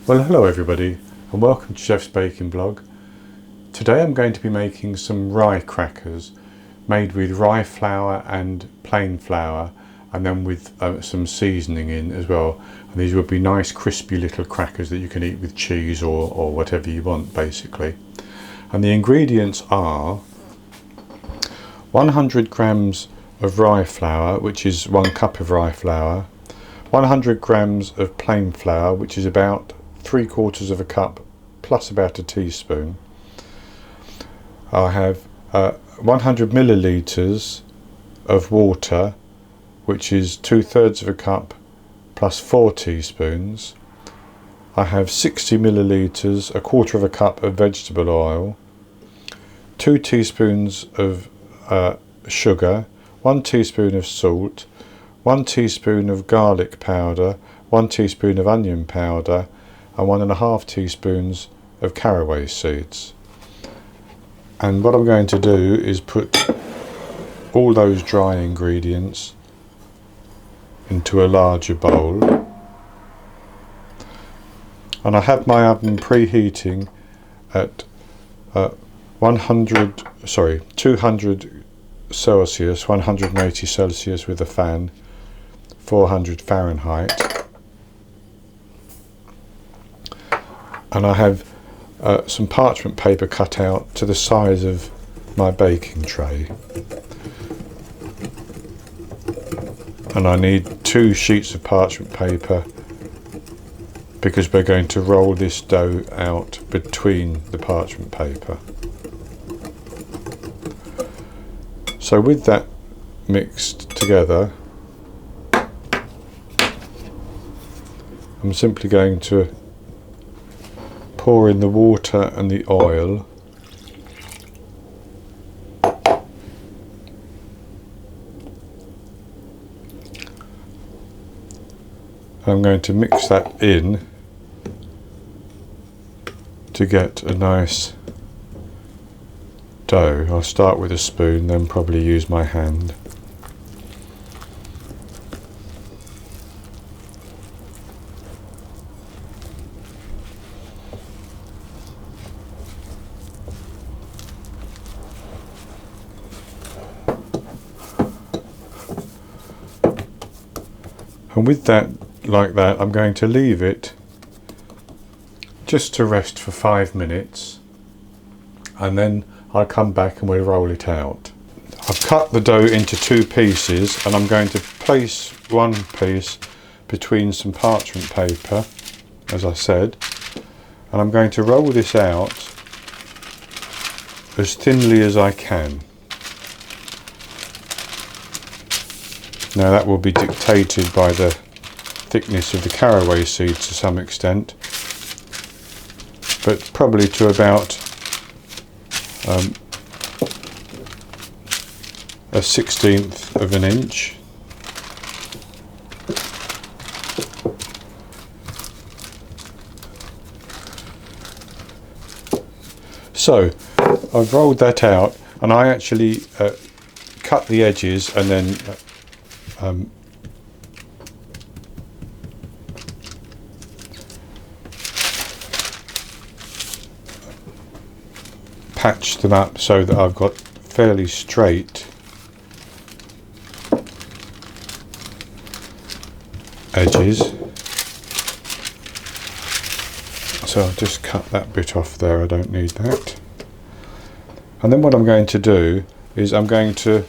Well, hello everybody and welcome to Chef's Baking Blog. Today I'm going to be making some rye crackers made with rye flour and plain flour, and then with some seasoning in as well. And these would be nice crispy little crackers that you can eat with cheese or whatever you want basically. And the ingredients are 100 grams of rye flour, which is 1 cup of rye flour, 100 grams of plain flour, which is about 3/4 of a cup plus about a teaspoon. I have 100 milliliters of water, which is 2/3 of a cup plus 4 teaspoons. I have 60 milliliters, 1/4 of a cup of vegetable oil, 2 teaspoons of sugar, 1 teaspoon of salt, 1 teaspoon of garlic powder, 1 teaspoon of onion powder, and 1.5 teaspoons of caraway seeds. And what I'm going to do is put all those dry ingredients into a larger bowl, and I have my oven preheating at 200 Celsius, 180 Celsius with a fan, 400 Fahrenheit. And I have some parchment paper cut out to the size of my baking tray. And I need 2 sheets of parchment paper because we're going to roll this dough out between the parchment paper. So with that mixed together, I'm simply going to pour in the water and the oil, I'm going to mix that in to get a nice dough. I'll start with a spoon, then probably use my hand. And with that, like that, I'm going to leave it just to rest for 5 minutes, and then I'll come back and we'll roll it out. I've cut the dough into 2 pieces, and I'm going to place one piece between some parchment paper, as I said, and I'm going to roll this out as thinly as I can. Now that will be dictated by the thickness of the caraway seeds to some extent, but probably to about a 1/16 of an inch. So I've rolled that out, and I actually cut the edges and then patch them up so that I've got fairly straight edges. So I'll just cut that bit off there, I don't need that. And then what I'm going to do is I'm going to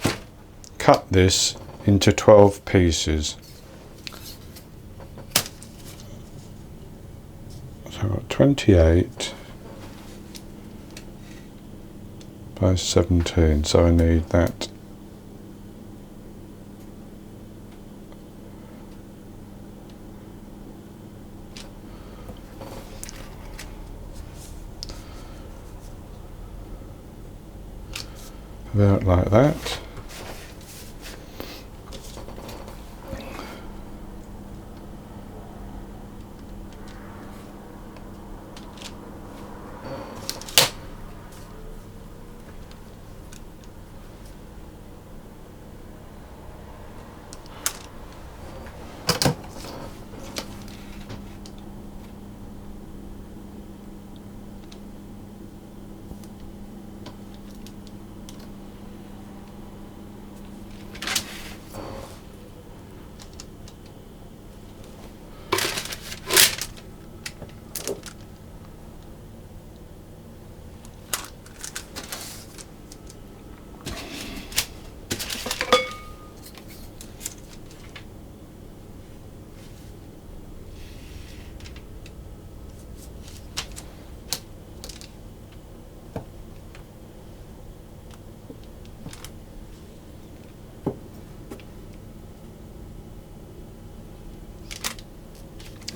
cut this into 12 pieces. So I've got 28 by 17, so I need that. About like that.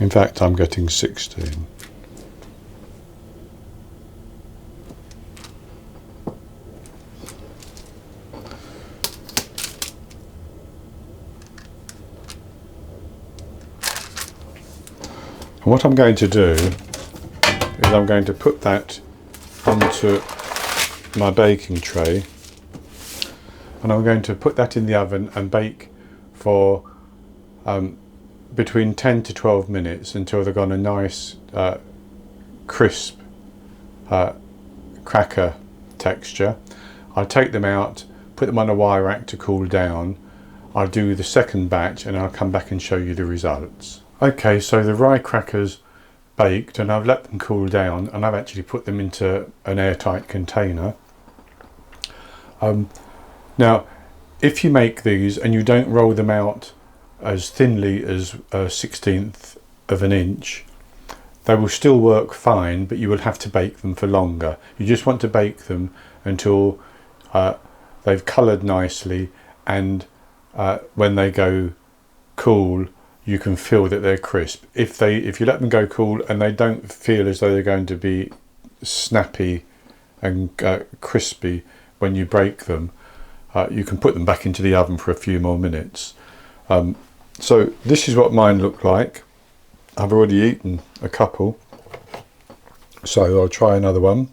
In fact, I'm getting 16. And what I'm going to do is I'm going to put that onto my baking tray, and I'm going to put that in the oven and bake for between 10 to 12 minutes until they've got a nice crisp cracker texture. I'll take them out, put them on a wire rack to cool down. I'll do the second batch and I'll come back and show you the results. Okay, so the rye crackers baked, and I've let them cool down, and I've actually put them into an airtight container. Now, if you make these and you don't roll them out as thinly as a 1/16 of an inch, they will still work fine, but you will have to bake them for longer. You just want to bake them until they've coloured nicely, and when they go cool, you can feel that they're crisp. If you let them go cool and they don't feel as though they're going to be snappy and crispy when you break them, you can put them back into the oven for a few more minutes. So this is what mine look like. I've already eaten a couple, so I'll try another one.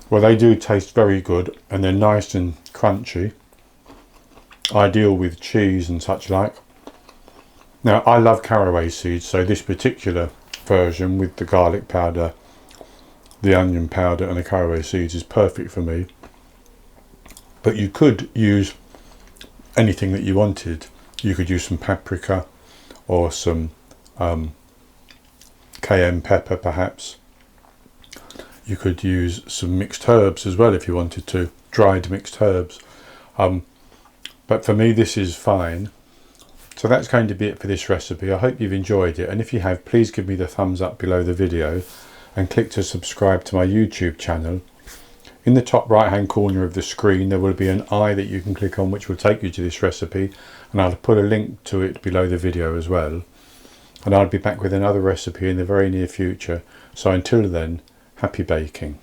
Well, they do taste very good, and they're nice and crunchy, ideal with cheese and such like. Now, I love caraway seeds, so this particular version with the garlic powder, the onion powder and the caraway seeds is perfect for me. But you could use anything that you wanted. You could use some paprika or some cayenne pepper perhaps. You could use some mixed herbs as well if you wanted to, dried mixed herbs. But for me this is fine. So that's going to be it for this recipe. I hope you've enjoyed it, and if you have, please give me the thumbs up below the video and click to subscribe to my YouTube channel. In the top right hand corner of the screen there will be an eye that you can click on, which will take you to this recipe, and I'll put a link to it below the video as well. And I'll be back with another recipe in the very near future. So until then, happy baking.